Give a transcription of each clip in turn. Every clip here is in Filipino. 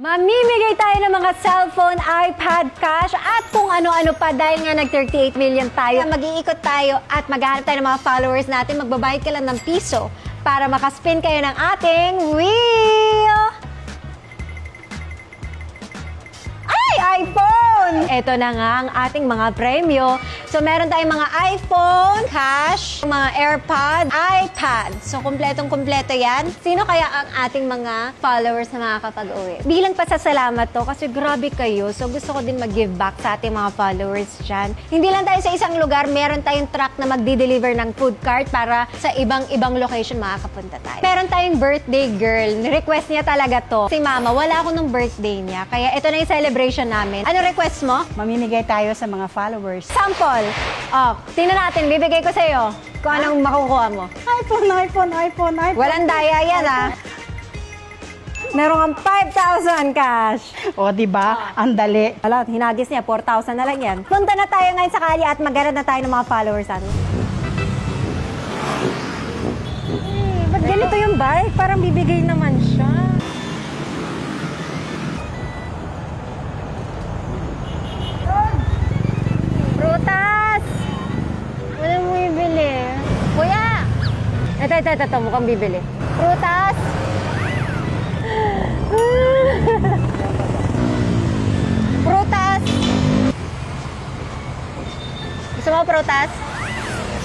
Mamimigay tayo ng mga cellphone, iPad, cash, at kung ano-ano pa dahil nga nag-38 million tayo. Mag-iikot tayo at maghahanap tayo ng mga followers natin. Magbabayad ka lang ng piso para makaspin kayo ng ating wheel. Ay, iPhone! Ito na nga ang ating mga premyo. So, meron tayong mga iPhone, cash, mga AirPods, iPad. So, kumpletong-kumpleto yan. Sino kaya ang ating mga followers na makakapag-uwi? Bilang pasasalamat to kasi grabe kayo. So, gusto ko din mag-give back sa ating mga followers dyan. Hindi lang tayo sa isang lugar, meron tayong truck na magdi-deliver ng food cart para sa ibang-ibang location makakapunta tayo. Meron tayong birthday girl. Request niya talaga to. Si Mama, wala ako nung birthday niya. Kaya ito na yung celebration namin. Ano request mo? Mamimigay tayo sa mga followers. Sample. Oh, tingnan natin. Bibigay ko sa'yo kung anong makukuha mo. iPhone. Walang daya yan, ah. Meron kang 5,000 cash. O, diba? Ang dali. Wala, hinagis niya. 4,000 na lang yan. Punta na tayo ngayon sa kalye at maghanap na tayo ng mga followers natin. Ba't ganito yung bike? Parang bibigay naman siya. Prutas! Wala mo bibili. Kuya! Ito. Mukhang bibili. Prutas! Prutas! Gusto mo prutas?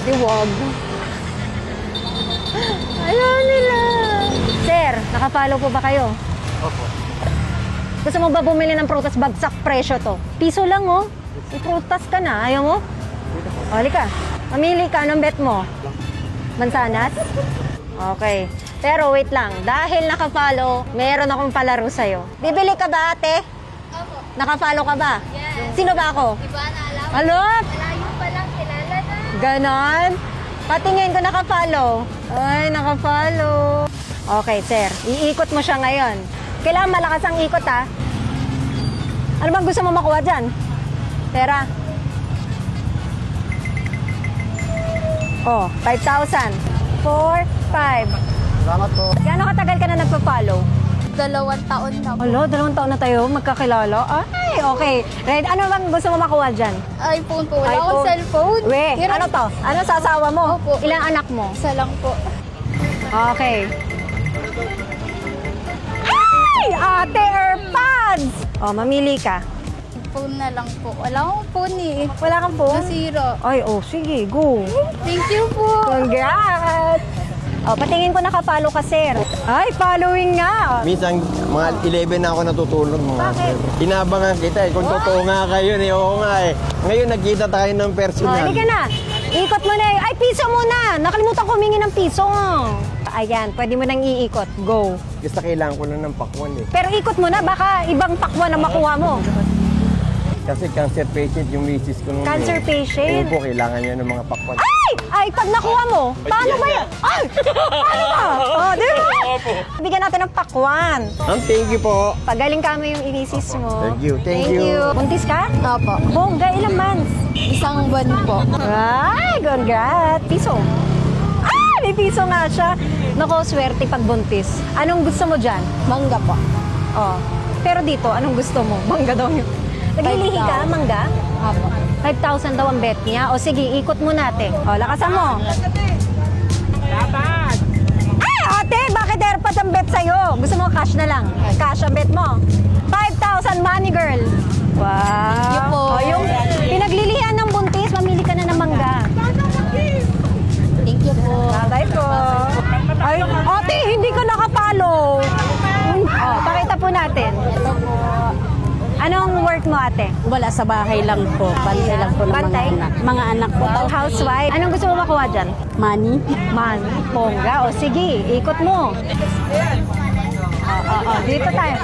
Di wag. Ayaw nila. Sir, nakafollow po ba kayo? Opo. Gusto mo ba bumili ng prutas? Bagsak presyo to. Piso lang, oh. Prutas ka na. Ayaw mo? O, ka. Mamili ka. Anong bet mo? Mansanas? Okay. Pero wait lang. Dahil nakafollow, meron akong palaro sa'yo. Bibili ka ba, ate? Opo. Nakafollow ka ba? Yes. Sino ba ako? Iba na alam. Alo? Malayo pa lang, kilala na. Ganon? Patingin ko nakafollow. Ay, nakafollow. Okay, sir. Iikot mo siya ngayon. Kailangan malakas ang ikot, ha? Ano bang gusto mo makuha dyan? Pera. Oh, 5,000. 4, 5. Salamat po. Gaano katagal ka na nagpa-follow? 2 taon na po. Alo, 2 taon na tayo magkakilala. Ay, okay. Red, ano bang gusto mo makuha dyan? iPhone po. Wala akong iPhone. cellphone. We, Pero ano to? Ano sa asawa mo? Opo. Ilang anak mo? Isa lang po. Okay. Ay! Ate, AirPods! Oh, mamili ka. Phone na lang po. Wala akong phone eh. Wala kang phone? Nasira. Ay, oh, sige, go. Thank you po. Congrats! Oh, patingin ko nakapalo ka, sir. Ay, following nga. Minsan, mga 11 na ako natutulog. Bakit? Inabangan kita eh. Kung totoo nga kayo eh. Oo nga eh. Ngayon, nagkita tayo ng Oh, personal. halika na. Ikot mo na. Ay, piso muna. Nakalimutan ko humingi ng piso. Ayan, pwede mo nang iikot. Go. Basta kailangan ko na ng pakwan eh. Pero ikot mo na, baka ibang pakwan ang makuha mo. Kasi cancer patient yung misis ko nung Cancer patient? Opo, kailangan niya ng mga pakwan. Ay! Ay, pag nakuha mo, paano ba yan? Ay! Paano ba? Oh, di ba? Bigyan natin ng pakwan. Thank you po. Pagaling kami yung inisis mo. Thank you, thank you. Buntis ka? Opo. Bongga, ilang months? Isang buwan po. Ay, congrats. Piso. Ah, may piso nga siya. Nako, swerte pag buntis. Anong gusto mo dyan? Mangga po. Oh. Pero dito, anong gusto mo? Mangga daw yun. Naglilihi ka, mangga? Opo. 5,000 daw ang bet niya. O sige, ikot mo natin. O, lakasan mo. Ay, ate! Bakit AirPods ang bet sa'yo? Gusto mo cash na lang? Cash ang bet mo. 5,000 money girl. Wow. Thank you po. O, yung pinaglilihan ng buntis, mamili ka na ng mangga. Thank you po. Bye po. Ay, ate, hindi ka nakapalo. O, pakita po natin. Ito po. Anong work mo, ate? Wala, sa bahay lang po. Bantay lang po ng Bantay? mga anak. Mga anak po. Housewife. Anong gusto mo makuha dyan? Money. Man, bongga. O sige, ikot mo. Dito tayo.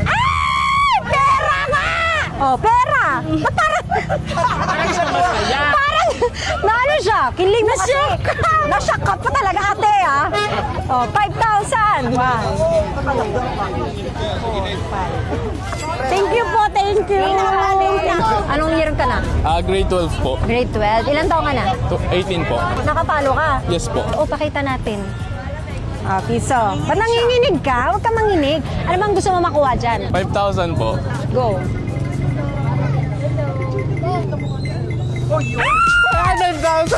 Ay! Pera nga! O, pera! Ba't parang... parang... Naano siya? Kilig na siya. Na-shock ka pa talaga, ate, ah. O, 5,000. Wow. Thank you po, thank you. Anong year ka na? Grade 12 po. Grade 12. Ilan taon ka na? 18 po. Nakapalo ka? Yes po. O, pakita natin. Piso. Ba't nanginginig ka? Huwag ka manginig. Ano bang gusto mo makuha dyan? 5,000 po. Go. 5,000!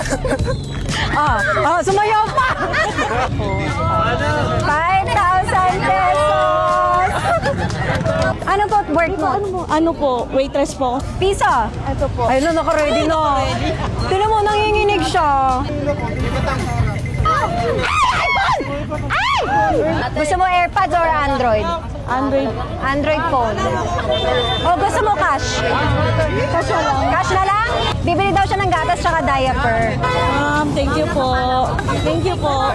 Sumayaw pa! 5,000 pesos! Ano po work mo? Ano po, waitress po. Piso? Ito po. Ayun na, naka-ready na. Tinan mo, nanginginig siya. Gusto mo AirPods or Android? Android. Android phone. O gusto mo cash? Cash na lang. Cash na lang? Bibili daw siya ng gatas tsaka diaper. Ma'am, thank you po. Thank you po.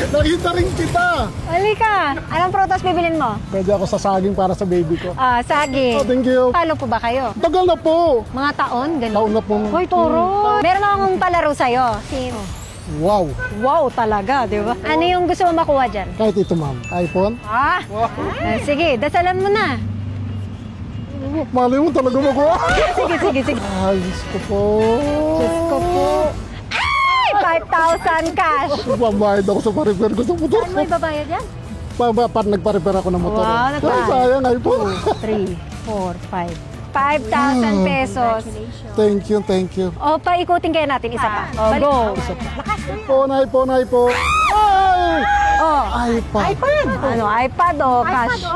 Nakita rin kita. Halika. Anong prutas bibilin mo? Pwede ako sa saging para sa baby ko. Saging. Oh, thank you. Follow po ba kayo? Tagal na po. Mga taon? Ganun. Taon na po. Hoy, turo. Meron akong palaro sa'yo. Wow. Wow talaga, di ba? Ano yung gusto mo makuha dyan? Kahit ito, ma'am. iPhone. Sige, dasalan mo na. Malay mo talaga makuha. Sige. Ay, Diyos ko po. Diyos ko po. Ay! 5,000 cash. Pambayad ako sa pa-repair ko sa motor. Ano may babayad yan? Nagpa-repair ako ng motor. Wow, Ay, sayang iPhone. 3, 4, 5. 5,000 pesos. Thank you. O, paikutin kaya natin isa pa. O, go. iPhone. Ay! O, iPad. ano, iPad o cash?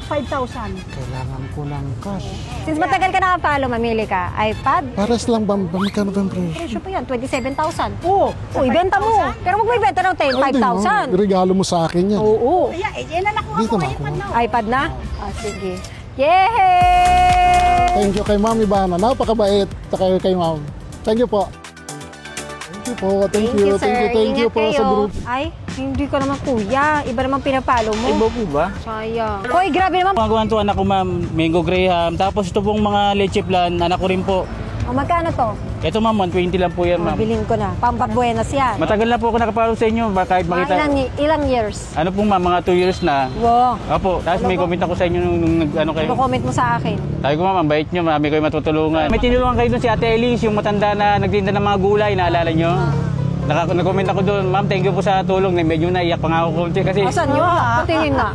5,000. Kailangan ko ng cash. Since matagal ka nakapalo, mamili ka. iPad? Pares lang ba? Magkano ba ang presyo? Presyo pa yan, 27,000. Oo. O, ibenta mo. Pero huwag mo ibenta ng 5,000. Regalo mo sa akin yan. Oo. Dito makuha. iPad na? Sige. Yay! Thank you kay Mami Bana. Napakabait. Saka kay Ma'am. Thank you po. Thank you po. Thank you. sir. Thank you Ingat po sa kayo. group. Ay, hindi ka naman kuya. Iba naman pinapalo mo. Iba po ba? Sayang. Hoy, grabe naman. Magawa to anak ko ma'am, mango graham. Tapos ito pong mga leche plan, anak ko rin po. O, magkano to? Ito ma'am, 120 lang po yan ma'am. Bilhin ko na. Pampabuenas yan. Matagal na po ako nakapalo sa inyo, kahit Mga makita. ilang years? Ano pong ma'am, mga 2 years na. Wow. Opo, tapos may comment ako sa inyo nung ano kayo. Comment mo sa akin. Sabi ko ma'am, ang bait nyo, marami kayo matutulungan. May tinulungan kayo doon si Ate Elise, yung matanda na nagtinda ng mga gulay, naalala nyo? Nag-comment ako doon, ma'am, thank you po sa tulong. Medyo naiyak pa nga ako konti kasi Asan yun? Tingin nga.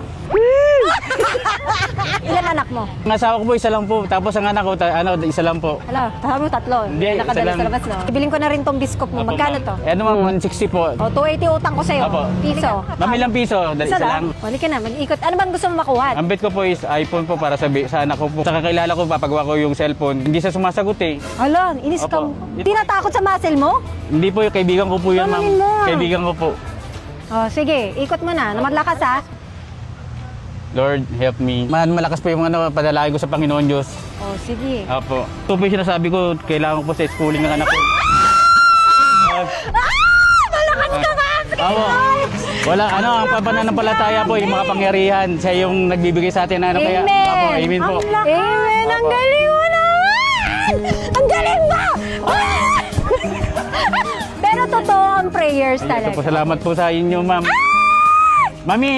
Ilan anak mo? ang asawa ko po, isa lang po. Tapos ang anak ko, isa lang po. Hala, tama mo tatlo. Hindi, Nakadala isa lang. sa labas, no? Ibilin ko na rin tong biskop mo. Opo, Magkano ma'am. to? Ano ma'am, 160 po. O, 280 utang ko sa'yo. Opo. Piso. Ma'am, ilang piso? Isa lang. Wali ka na, mag-ikot. Ano bang gusto mo makuha? Ang bet ko po is iPhone po para sa anak ko po. Sa kakilala ko, papagawa ko yung cellphone. Hindi siya sumasagot eh. Hala, inis ka. Opo. Tinatakot sa muscle mo? Hindi po, yung kaibigan ko po yun, ma'am. Tamanin mo. Kaibigan ko po. O, sige, ikot mo na. Maglakas ha. Lord, help me. Malakas po yung padalagin ko sa Panginoon Diyos. O, sige. Opo. Ito po yung sinasabi ko, kailangan ko po sa schooling ng anak ko. Malakas ka ba? Opo. Wala, ang pananampalataya po, yung mga pangyarihan. Siya yung nagbibigay sa atin na kaya. Amen. Opo, amen po. Amen. Ang Opo. galing mo naman! Ang galing mo! Pero totoo ang prayers Ito po, talaga. salamat po sa inyo, ma'am. Mami,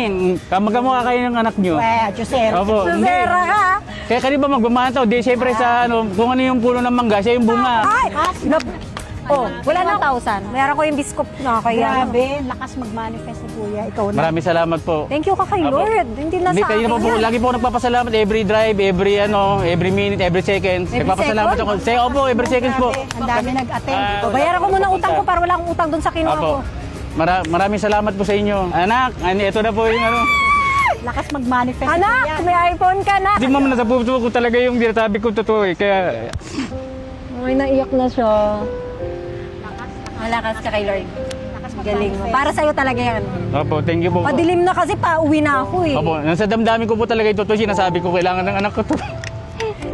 kamagkamukha kayo ng anak nyo. Josero. Opo, hindi. Sera ka! Kaya kanina ba magmamataw? Di, syempre sa kung ano yung puno ng mangga, siya yung bunga. Ay! Oh, wala na 1,000. Meron ko yung biskop na kaya. Grabe, lakas mag-manifest ni Kuya. Ikaw na. Maraming salamat po. Thank you ka kay Opo. Lord. Hindi na Hindi, sa kayo akin naman po. yan. Lagi po ako nagpapasalamat. Every drive, every minute, every second. Every Nagpapasalamat second? ako. Say, opo, every second po. Ang dami nag-attend. O, bayaran ko muna utang ko para wala akong utang doon sa kinuha ko. Opo. Maraming salamat po sa inyo. Anak, ito na po yung ano. Lakas mag-manifest ni Kuya. Anak, may iPhone ka na. Hindi ma'am, nasa puso ko talaga yung dinatabi ko totoo eh. Kaya, Ay, naiyak na siya. Malakas ka kay Lord. Galing mo. Para sa'yo talaga yan. opo, thank you po. Padilim na kasi pauwi na ako eh. Opo, nasa damdamin ko po talaga ito. Sinasabi ko, kailangan ng anak ko to.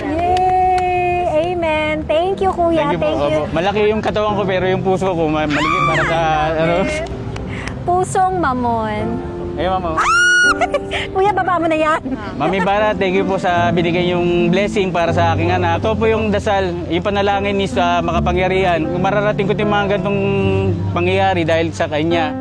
Yay! Amen. Thank you, Kuya. Thank you po. Opo. Malaki yung katawan ko pero yung puso ko maligit para sa ano. Pusong mamon. Ayun, ma'am. Kuya, baba mo na yan. Mami Bara, thank you po sa binigay yung blessing para sa aking anak. Ito po yung dasal, yung panalangin ni sa makapangyarihan. Mararating ko yung mga gantong pangyayari dahil sa kanya.